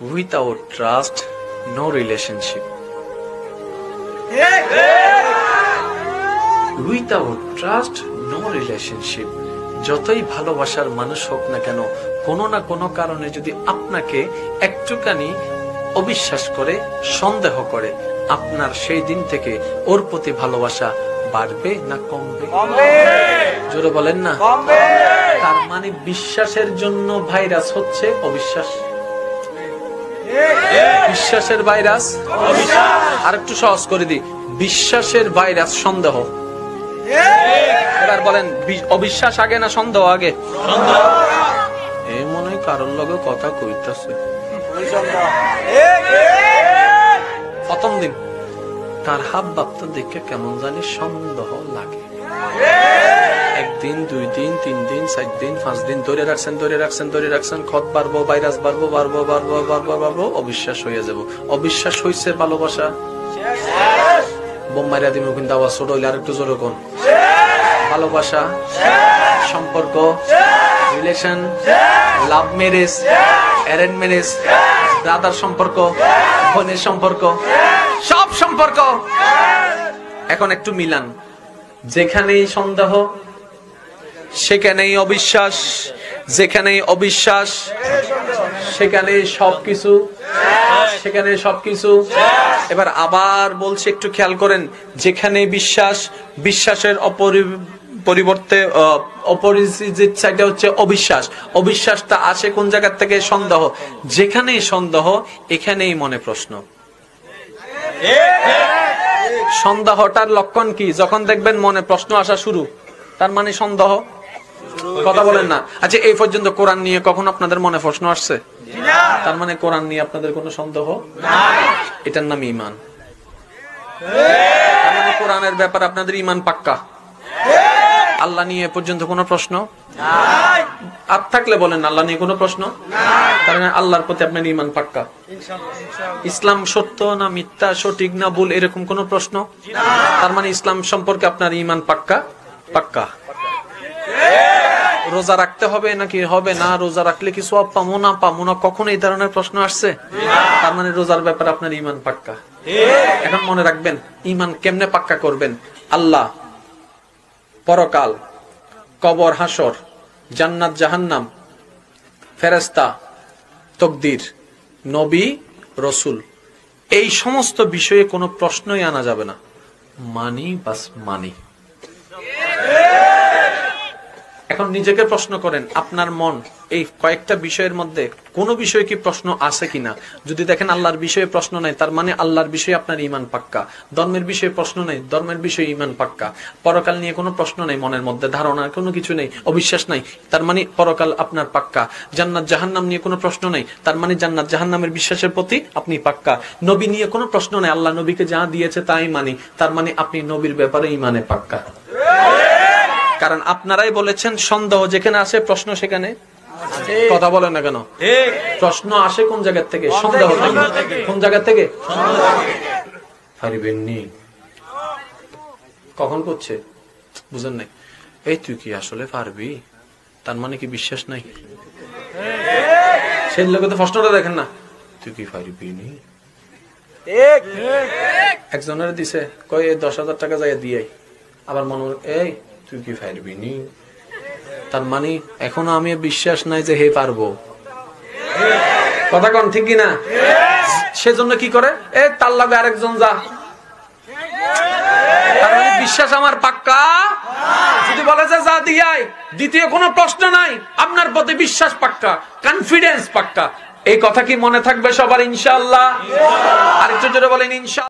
Without trust, no relationship. Without trust, no relationship. যতই ভালোবাসার মানুষ হোক না কেন, কোনো না কোনো কারণে যদি আপনাকে একটুখানি অবিশ্বাস করে, সন্দেহ করে, আপনার সেই দিন থেকে ওর প্রতি ভালোবাসা বাড়বে না কমবে? জোরে বলেন না। তার মানে বিশ্বাসের জন্য ভাইরাস হচ্ছে অবিশ্বাস। বিশ্বাসের ভাইরাস, আর একটু সহজ করে দিই, বিশ্বাসের ভাইরাস সন্দেহ। এবার বলেন, অবিশ্বাস আগে না সন্দেহ আগে? এ মনে হয় কারোর লগে কথা কইতাছে। প্রথম দিন তার হাব ভাবটা দেখে কেমন জানি সন্দেহ লাগে। একদিন, 2 দিন, 3 দিন, 4 দিন, 5 দিন ধরে রাখছেন, খত বাড়বো, ভাইরাস বাড়বো, অবিশ্বাস হয়ে যাব। অবিশ্বাস হইছে ভালোবাসা বোম মারিয়া দিমু, কিন্তু আওয়াজ ছোট হইলে আর একটু জোরে কোন। ভালোবাসা, সম্পর্ক, relation, love marriage, arrange marriage, brother সম্পর্ক, বোনের সম্পর্ক, সব সম্পর্ক। এখন একটু মিলান, যেখানেই সন্দেহ সেখানেই অবিশ্বাস, যেখানেই অবিশ্বাস সেখানেই সবকিছু। এবার আবার বলছি, একটু খেয়াল করেন, যেখানে বিশ্বাস, বিশ্বাসের পরিবর্তে অপরিচিত সাইডে হচ্ছে অবিশ্বাস। অবিশ্বাসটা আসে কোন জায়গা থেকে? সন্দেহ। যেখানেই সন্দেহ এখানেই মনে প্রশ্ন। সন্দেহটার লক্ষণ কি? যখন দেখবেন মনে প্রশ্ন আসা শুরু, তার মানে সন্দেহ। কথা বলেন না। আচ্ছা, এই পর্যন্ত কোরআন নিয়ে কখন আপনাদের মনে প্রশ্ন আসছে? তার মানে কোরআন নিয়ে আপনাদের কোনো সন্দেহ নাই। এটার নাম ঈমান। তার মানে কোরআনের ব্যাপারে আপনাদের ঈমান পাক্কা। আল্লাহ নিয়ে পর্যন্ত কোনো প্রশ্ন নাই। আর থাকলে বলেন, আল্লাহ নিয়ে কোনো প্রশ্ন নাই। তার মানে আল্লাহর প্রতি আপনার ঈমান পাক্কা। ইসলাম সত্য না মিথ্যা, সঠিক না ভুল, এরকম কোনো প্রশ্ন? তার মানে ইসলাম সম্পর্কে আপনার ঈমান পাক্কা। রোজা রাখতে হবে নাকি হবে না, রোজা রাখলে কি সওয়াব পাবো না, কখনো এই ধরনের প্রশ্ন আসছে? তার মানে রোজার ব্যাপারে আপনার ঈমান পাক্কা। এখন মনে রাখবেন, ঈমান কেমনে পাক্কা করবেন? আল্লাহ, পরকাল, কবর, হাসর, জান্নাত, জাহান্নাম, ফেরেশতা, তাকদীর, নবী, রাসূল, এই সমস্ত বিষয়ে কোনো প্রশ্নই আনা যাবে না। মানি। এখন নিজেকে প্রশ্ন করেন, আপনার মন এই কয়েকটা বিষয়ের মধ্যে কোন বিষয়ে কি প্রশ্ন আছে কিনা? যদি দেখেন আল্লাহর বিষয়ে প্রশ্ন নাই, তার মানে আল্লাহর বিষয়ে আপনার ঈমান পাক্কা। ধর্মের বিষয়ে প্রশ্ন নাই, ধর্মের বিষয়ে ঈমান পাক্কা। পরকাল নিয়ে কোনো প্রশ্ন নাই, মনের মধ্যে ধারণা কোনো কিছু নেই, অবিশ্বাস নাই, তার মানে পরকাল আপনার পাক্কা। জান্নাত জাহান্নাম নিয়ে কোনো প্রশ্ন নাই, তার মানে জান্নাত জাহান্নামের বিশ্বাসের প্রতি আপনি পাক্কা। নবী নিয়ে কোনো প্রশ্ন নাই, আল্লাহ নবীকে যা দিয়েছে তাই মানি, তার মানে আপনি নবীর ব্যাপারে ঈমানে পাক্কা। কারণ আপনারাই বলেছেন, সন্দেহ যেখানে আসে প্রশ্ন সেখানে। কথা বলেন না কেন? প্রশ্ন আসে কোন জায়গা থেকে? সন্দেহ থেকে। কোন জায়গা থেকে? পারিবেননি। কখন করছে বুঝেন নাই? এই তুই কি আসলে পারবি? তার মানে কি বিশ্বাস নাই? সেই লোকে তো প্রশ্নটা দেখেন না, তুই কি পারবি নি? একজনের দিছে, কয় 10,000 টাকা যাই দিয়ে, আবার মনে এই তুই কি পারবি নি? তার মানে এখনো আমি বিশ্বাস নাই যে হে পারবো। কথা কোন ঠিক কিনা? সেজন্য কি করে, তার লাগে আরেকজন যা। তার মানে বিশ্বাস আমার পাক্কা। যদি বলে যে যা দিয়াই, দ্বিতীয় কোনো প্রশ্ন নাই, আপনার প্রতি বিশ্বাস পাক্কা, কনফিডেন্স পাক্কা। এই কথা কি মনে থাকবে সবার ইনশাআল্লাহ? আরেকটু জোরে বলেন ইনশাআল্লাহ।